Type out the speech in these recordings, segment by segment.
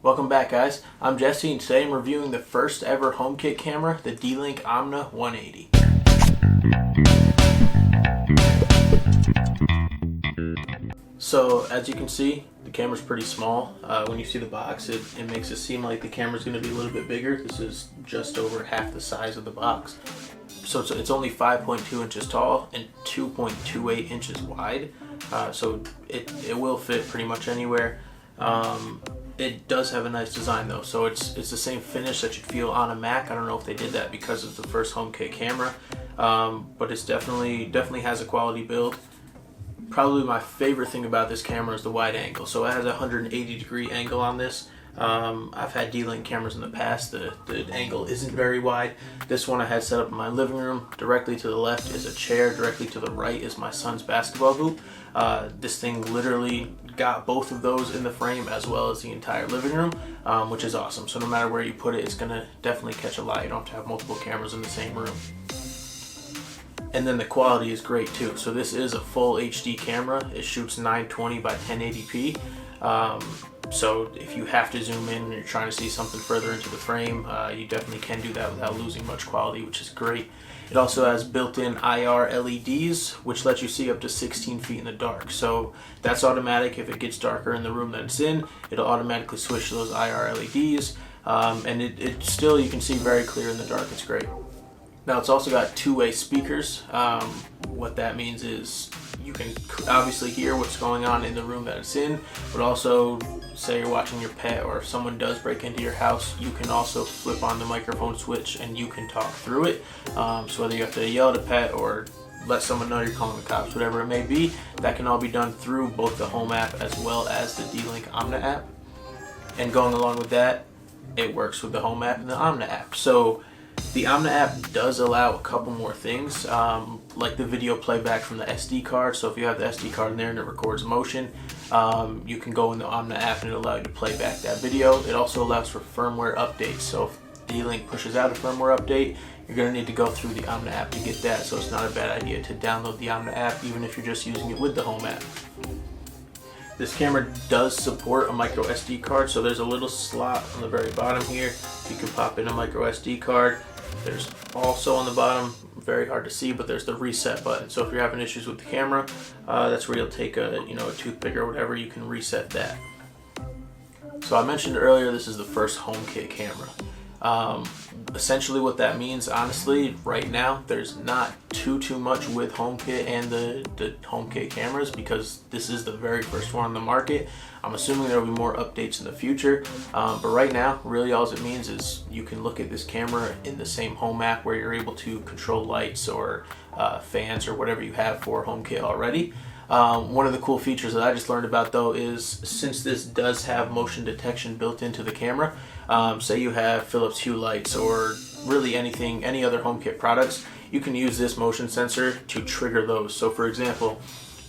Welcome back, guys. I'm Jesse, and today I'm reviewing the first ever HomeKit camera, the D-Link Omna 180. So, as you can see, the camera's pretty small. When you see the box, it makes it seem like the camera's going to be a little bit bigger. This is just over half the size of the box. So it's only 5.2 inches tall and 2.28 inches wide. So it will fit pretty much anywhere. It does have a nice design though, so it's the same finish that you'd feel on a Mac. I don't know if they did that because it's the first HomeKit camera, but it's definitely has a quality build. Probably my favorite thing about this camera is the wide angle. So it has a 180-degree angle on this. I've had D-Link cameras in the past. The angle isn't very wide. This one I had set up in my living room. Directly to the left is a chair. Directly to the right is my son's basketball hoop. This thing literally got both of those in the frame as well as the entire living room, which is awesome. So no matter where you put it, it's gonna definitely catch a light. You don't have to have multiple cameras in the same room. And then the quality is great too. So this is a full HD camera. It shoots 920 by 1080p. So if you have to zoom in and you're trying to see something further into the frame, you definitely can do that without losing much quality, which is great. It also has built-in IR LEDs, which let you see up to 16 feet in the dark. So that's automatic. If it gets darker in the room that it's in, it'll automatically switch to those IR LEDs. And it still, you can see very clear in the dark. It's great. Now it's also got two-way speakers. What that means is you can obviously hear what's going on in the room that it's in, but also say you're watching your pet or if someone does break into your house, you can also flip on the microphone switch and you can talk through it. So whether you have to yell at a pet or let someone know you're calling the cops, whatever it may be, that can all be done through both the Home app as well as the D-Link Omna app. And going along with that, it works with the Home app and the Omna app. So the Omna app does allow a couple more things, like the video playback from the SD card. So if you have the SD card in there and it records motion, you can go in the Omna app and it'll allow you to play back that video. It also allows for firmware updates. So if D-Link pushes out a firmware update, you're going to need to go through the Omna app to get that. So it's not a bad idea to download the Omna app, even if you're just using it with the Home app. This camera does support a micro SD card, so there's a little slot on the very bottom here. You can pop in a micro SD card. There's also on the bottom, very hard to see, but there's the reset button. So if you're having issues with the camera, that's where you'll take a toothpick or whatever, you can reset that. So I mentioned earlier, this is the first HomeKit camera. Essentially what that means, honestly, right now, there's not too much with HomeKit and the HomeKit cameras because this is the very first one on the market. I'm assuming there will be more updates in the future, but right now, really all it means is you can look at this camera in the same Home app where you're able to control lights or fans or whatever you have for HomeKit already. One of the cool features that I just learned about though is since this does have motion detection built into the camera, say you have Philips Hue lights or really any other HomeKit products, you can use this motion sensor to trigger those. So for example,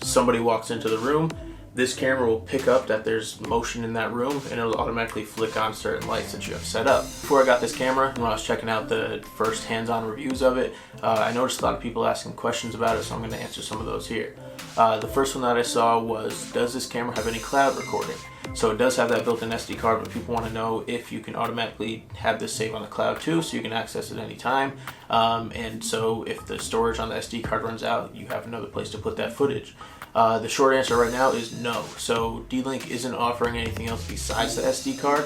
somebody walks into the room, this camera will pick up that there's motion in that room and it'll automatically flick on certain lights that you have set up. Before I got this camera, and when I was checking out the first hands-on reviews of it, I noticed a lot of people asking questions about it, so I'm going to answer some of those here. The first one that I saw was, does this camera have any cloud recording? So it does have that built-in SD card, but people want to know if you can automatically have this save on the cloud too, so you can access it anytime. And so if the storage on the SD card runs out, you have another place to put that footage. The short answer right now is no. So D-Link isn't offering anything else besides the SD card,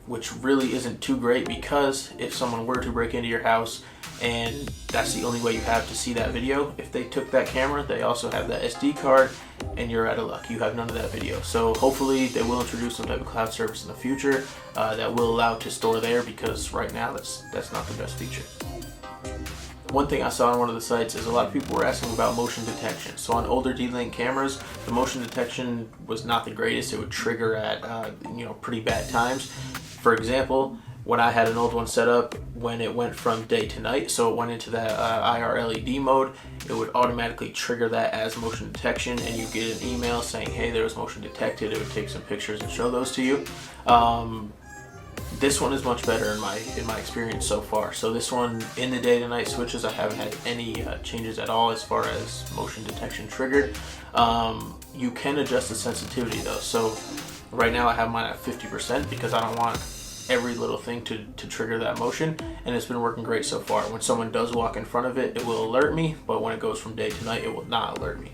which really isn't too great because if someone were to break into your house and that's the only way you have to see that video, if they took that camera, they also have that SD card and you're out of luck. You have none of that video. So hopefully they will introduce some type of cloud service in the future that will allow it to store there because right now that's not the best feature. One thing I saw on one of the sites is a lot of people were asking about motion detection. So on older D-Link cameras, the motion detection was not the greatest. It would trigger at pretty bad times. For example, when I had an old one set up, when it went from day to night, so it went into that IR LED mode, it would automatically trigger that as motion detection, and you get an email saying, hey, there was motion detected. It would take some pictures and show those to you. This one is much better in my experience so far. So this one, in the day to night switches, I haven't had any changes at all as far as motion detection triggered. You can adjust the sensitivity though. So Right now I have mine at 50% because I don't want every little thing to trigger that motion, and it's been working great so far. When someone does walk in front of it, it will alert me, but when it goes from day to night, it will not alert me.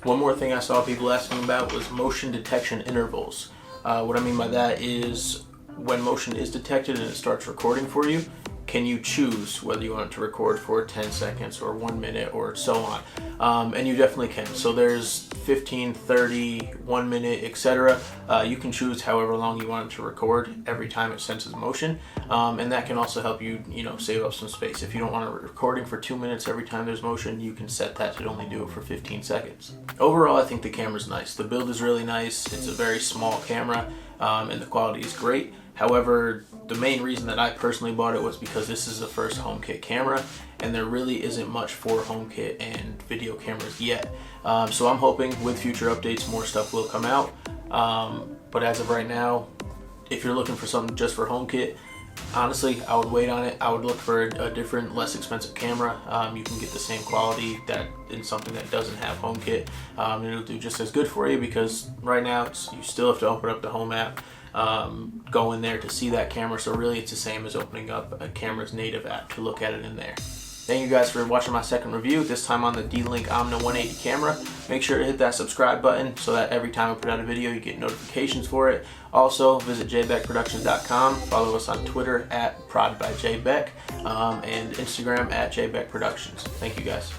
One more thing I saw people asking about was motion detection intervals. What I mean by that is when motion is detected and it starts recording for you, can you choose whether you want it to record for 10 seconds or 1 minute or so on? And you definitely can. So there's 15, 30, 1 minute, etc. You can choose however long you want it to record every time it senses motion. And that can also help you, save up some space. If you don't want it recording for 2 minutes every time there's motion, you can set that to only do it for 15 seconds. Overall, I think the camera's nice. The build is really nice. It's a very small camera, and the quality is great. However, the main reason that I personally bought it was because this is the first HomeKit camera, and there really isn't much for HomeKit and video cameras yet. So I'm hoping with future updates more stuff will come out. But as of right now, if you're looking for something just for HomeKit, honestly, I would wait on it. I would look for a different, less expensive camera. You can get the same quality that in something that doesn't have HomeKit, and it'll do just as good for you, because right now you still have to open up the Home app, go in there to see that camera. So really it's the same as opening up a camera's native app to look at it in there. Thank you guys for watching my second review, this time on the D-Link Omna 180 camera. Make sure to hit that subscribe button so that every time I put out a video you get notifications for it. Also visit jbeckproductions.com, follow us on Twitter at prodbyjbeck, and Instagram at jbeckproductions. Thank you guys.